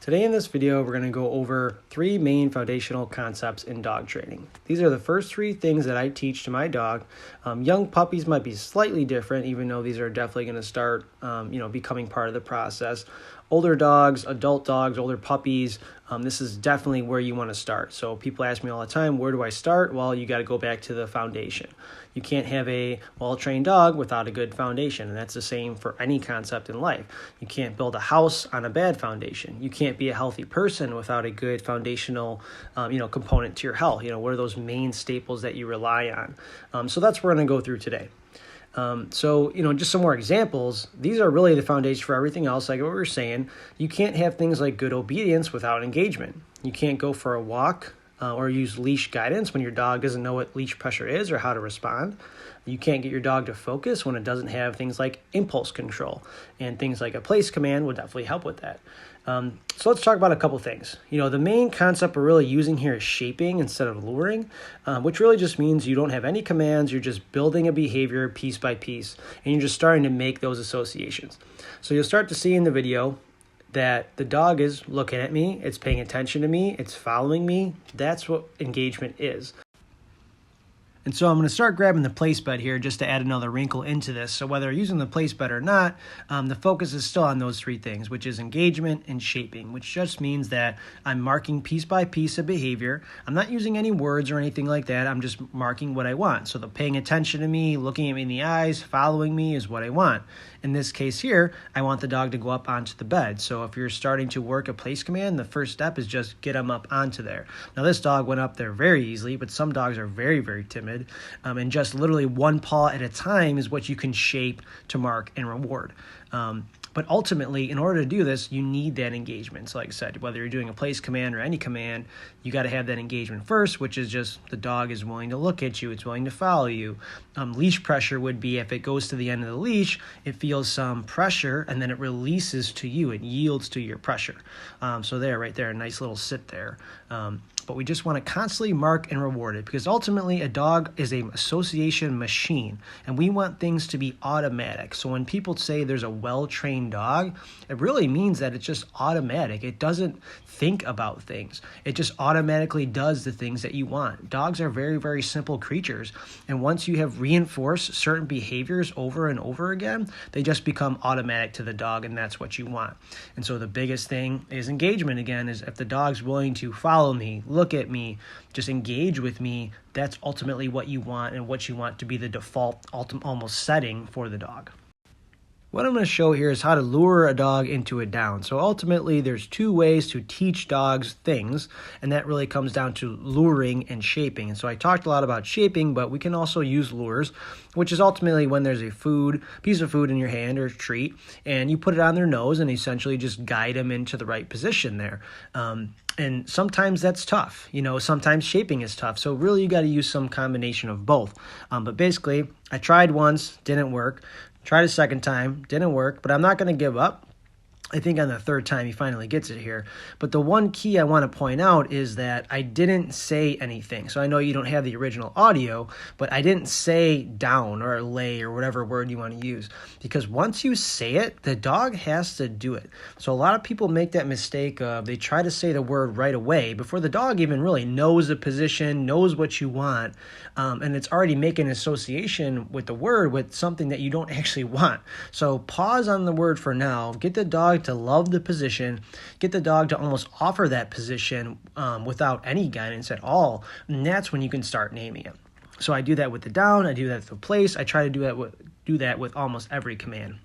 Today in this video, we're going to go over 3 main foundational concepts in dog training. These are the first 3 things that I teach to my dog. Young puppies might be slightly different, even though these are definitely going to start, becoming part of the process. Older dogs, adult dogs, older puppies, this is definitely where you want to start. So people ask me all the time, where do I start? Well, you got to go back to the foundation. You can't have a well-trained dog without a good foundation, and that's the same for any concept in life. You can't build a house on a bad foundation. You can't be a healthy person without a good foundational, component to your health. What are those main staples that you rely on? So that's what we're going to go through today. Just some more examples. These are really the foundation for everything else. Like what we were saying, you can't have things like good obedience without engagement. You can't go for a walk or use leash guidance when your dog doesn't know what leash pressure is or how to respond. You can't get your dog to focus when it doesn't have things like impulse control, and things like a place command will definitely help with that. So let's talk about a couple things. The main concept we're really using here is shaping instead of luring, which really just means you don't have any commands. You're just building a behavior piece by piece, and you're just starting to make those associations. So you'll start to see in the video that the dog is looking at me, it's paying attention to me, it's following me. That's what engagement is. And so I'm going to start grabbing the place bed here just to add another wrinkle into this. So whether using the place bed or not, the focus is still on those 3 things, which is engagement and shaping, which just means that I'm marking piece by piece a behavior. I'm not using any words or anything like that. I'm just marking what I want. So the paying attention to me, looking at me in the eyes, following me is what I want. In this case here, I want the dog to go up onto the bed. So if you're starting to work a place command, the first step is just get them up onto there. Now this dog went up there very easily, but some dogs are very, very timid. And just literally one paw at a time is what you can shape to mark and reward. But ultimately, in order to do this, you need that engagement. So like I said, whether you're doing a place command or any command, you got to have that engagement first, which is just the dog is willing to look at you, it's willing to follow you. Leash pressure would be if it goes to the end of the leash, it feels some pressure, and then it releases to you, it yields to your pressure. So there, right there, a nice little sit there. But we just want to constantly mark and reward it, because ultimately a dog is an association machine, and we want things to be automatic. So when people say there's a well-trained dog, it really means that it's just automatic. It doesn't think about things. It just automatically does the things that you want. Dogs are very, very simple creatures, and once you have reinforced certain behaviors over and over again, they just become automatic to the dog, and that's what you want. And so the biggest thing is engagement again, is if the dog's willing to follow me, look at me, just engage with me, that's ultimately what you want, and what you want to be the default almost setting for the dog. What I'm going to show here is how to lure a dog into a down. So ultimately, there's 2 ways to teach dogs things, and that really comes down to luring and shaping. And so I talked a lot about shaping, but we can also use lures, which is ultimately when there's a piece of food in your hand or a treat, and you put it on their nose and essentially just guide them into the right position there. And sometimes that's tough. Sometimes shaping is tough. So really you got to use some combination of both. But basically, I tried once, didn't work. Tried a second time, didn't work, but I'm not going to give up. I think on the 3rd time he finally gets it here. But the one key I want to point out is that I didn't say anything. So I know you don't have the original audio, but I didn't say down or lay or whatever word you want to use. Because once you say it, the dog has to do it. So a lot of people make that mistake of they try to say the word right away before the dog even really knows the position, knows what you want, and it's already making an association with the word with something that you don't actually want. So pause on the word for now, get the dog to love the position, get the dog to almost offer that position without any guidance at all, and that's when you can start naming it. So I do that with the down, I do that with the place, I try to do that with almost every command.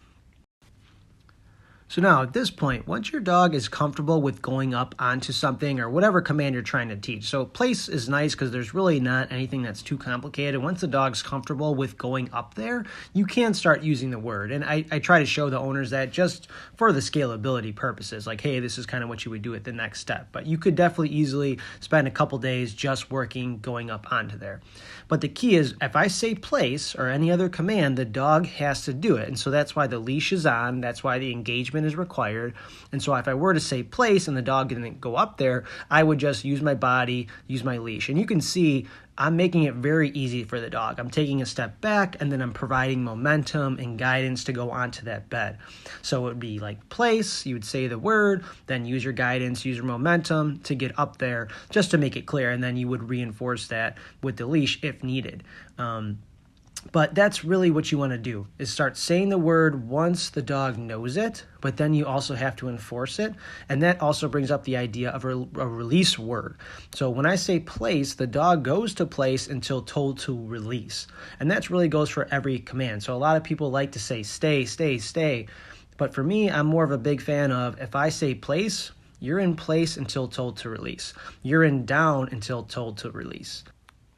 So now at this point, once your dog is comfortable with going up onto something or whatever command you're trying to teach. So place is nice because there's really not anything that's too complicated. Once the dog's comfortable with going up there, you can start using the word. And I try to show the owners that just for the scalability purposes, like, hey, this is kind of what you would do at the next step. But you could definitely easily spend a couple days just working going up onto there. But the key is if I say place or any other command, the dog has to do it. And so that's why the leash is on. That's why the engagement movement is required. And so if I were to say place and the dog didn't go up there, I would just use my body, use my leash. And you can see I'm making it very easy for the dog. I'm taking a step back and then I'm providing momentum and guidance to go onto that bed. So it would be like place, you would say the word, then use your guidance, use your momentum to get up there just to make it clear. And then you would reinforce that with the leash if needed. But that's really what you want to do, is start saying the word once the dog knows it, but then you also have to enforce it. And that also brings up the idea of a release word. So when I say place, the dog goes to place until told to release. And that really goes for every command. So a lot of people like to say stay, stay, stay. But for me, I'm more of a big fan of if I say place, you're in place until told to release. You're in down until told to release.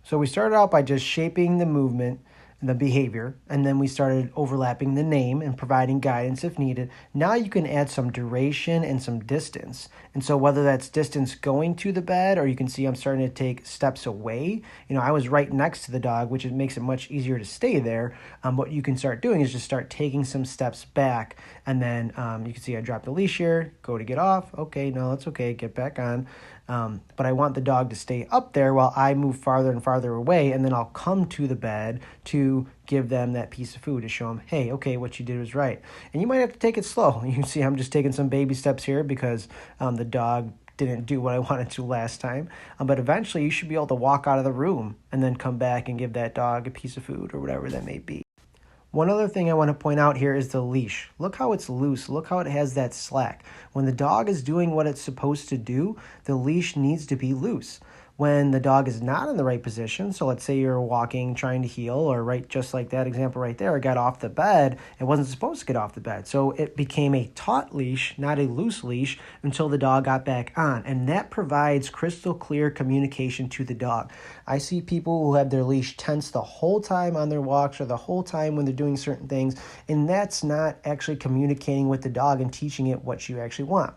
So we started out by just shaping the movement, the behavior, and then we started overlapping the name and providing guidance if needed. Now you can add some duration and some distance. And so whether that's distance going to the bed, or you can see I'm starting to take steps away. I was right next to the dog, which makes it much easier to stay there. What you can start doing is just start taking some steps back. And then you can see I dropped the leash here, go to get off. Okay, no, it's okay, get back on. But I want the dog to stay up there while I move farther and farther away, and then I'll come to the bed to give them that piece of food to show them, hey, okay, what you did was right. And you might have to take it slow. You can see I'm just taking some baby steps here because the dog didn't do what I wanted to last time. But eventually you should be able to walk out of the room and then come back and give that dog a piece of food or whatever that may be. One other thing I want to point out here is the leash. Look how it's loose. Look how it has that slack. When the dog is doing what it's supposed to do, the leash needs to be loose. When the dog is not in the right position, so let's say you're walking, trying to heel, or right, just like that example right there, it got off the bed, it wasn't supposed to get off the bed. So it became a taut leash, not a loose leash, until the dog got back on. And that provides crystal clear communication to the dog. I see people who have their leash tense the whole time on their walks or the whole time when they're doing certain things, and that's not actually communicating with the dog and teaching it what you actually want.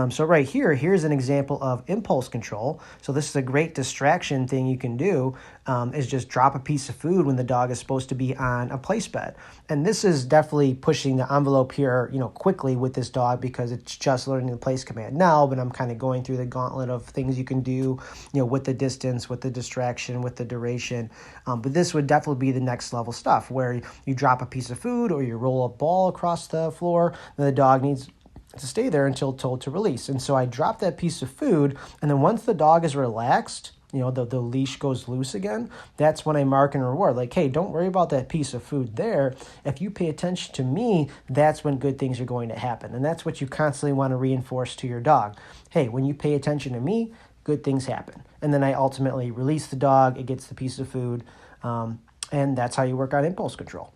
So right here's an example of impulse control. So this is a great distraction thing you can do, is just drop a piece of food when the dog is supposed to be on a place bed. And this is definitely pushing the envelope here, quickly with this dog because it's just learning the place command now, but I'm kind of going through the gauntlet of things you can do, with the distance, with the distraction, with the duration. But this would definitely be the next level stuff where you drop a piece of food or you roll a ball across the floor and the dog needs to stay there until told to release. And so I drop that piece of food, and then once the dog is relaxed, the leash goes loose again, that's when I mark and reward. Like, hey, don't worry about that piece of food there. If you pay attention to me, that's when good things are going to happen. And that's what you constantly want to reinforce to your dog. Hey, when you pay attention to me, good things happen. And then I ultimately release the dog, it gets the piece of food, and that's how you work on impulse control.